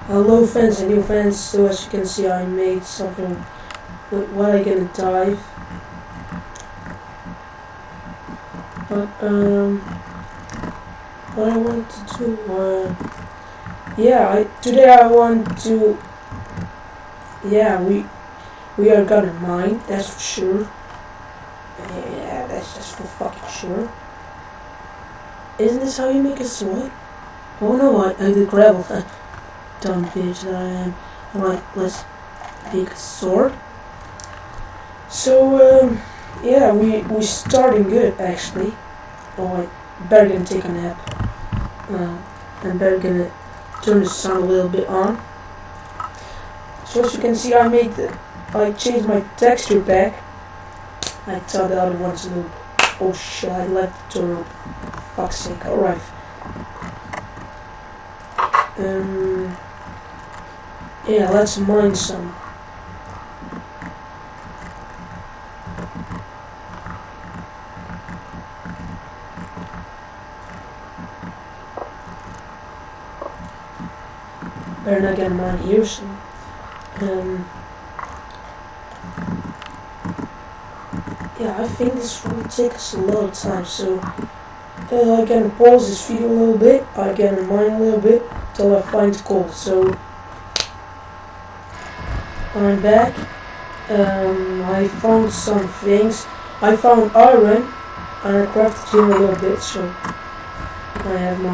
Hello fans and new fans, so as you can see I made something with what I'm gonna dive. But what I want to do, today I want to, we are gonna mine, that's for sure. Yeah, that's just for fucking sure. Isn't this how you make a sword? Oh no, I did gravel. Dumb bitch that I am. Alright, let's make a sword. So, we starting good actually. Alright, better gonna take a nap. I'm better gonna turn the sun a little bit on. So as you can see, I changed my texture pack. I thought the other one's a little. Oh shit! I left the door. Fuck's sake! Alright. Let's mine some. Better not get mine here soon. I think this will take us a lot of time, so I'm gonna pause this video a little bit. I'm gonna mine a little bit till I find coal. So I'm back. I found some things. I found iron and I crafted him a little bit, so I have my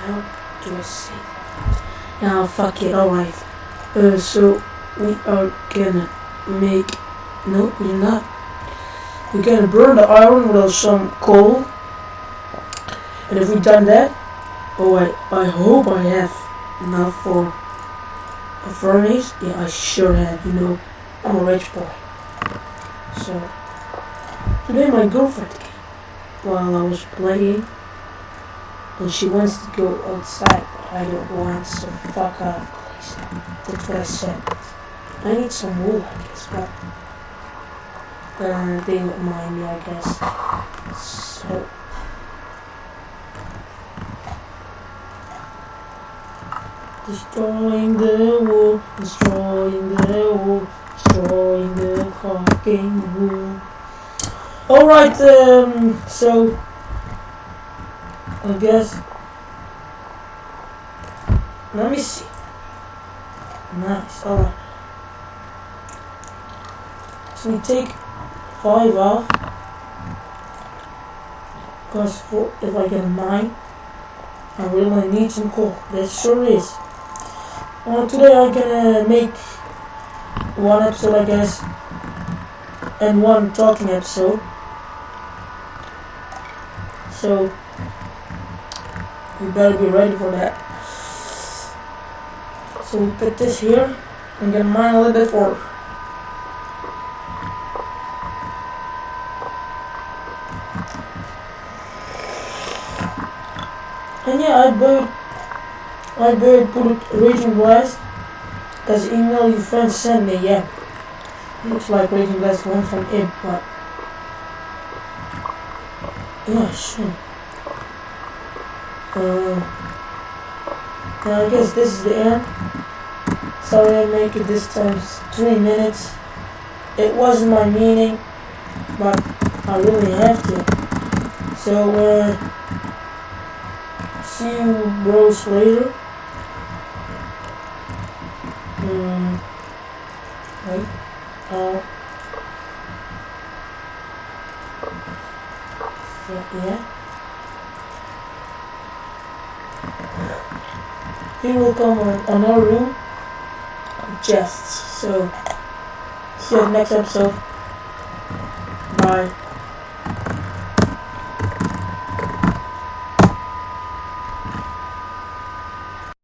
how do I say that? Yeah, fuck it, alright. So we are gonna make, no we're not. We're gonna burn the iron with some coal. And if we done that, I hope I have enough for a furnace. Yeah, I sure have, I'm a rich boy. So, today my girlfriend came while I was playing. And she wants to go outside, but I don't want, so fuck off, please. That's what I said. I need some wool, I guess, but they don't mind me, I guess. So, destroying the wool, destroying the wool, destroying the fucking wool. Alright, so I guess, let me see. Nice, alright. So we take 5 off, because if I get a mine, I really need some coal. That sure is. Today I'm gonna make one episode, I guess, and one talking episode. So you better be ready for that. So we put this here. I'm gonna mine a little bit for. And I better put it Raging Blast, because the email your friend sent me, looks like Raging Blast one from it, but yeah, sure. I guess this is the end. Sorry I make it this time 3 minutes. It wasn't my meaning, but I really have to. So see you bros later. Wait. Yeah. Here will come on our room chests. So see you next episode. Bye.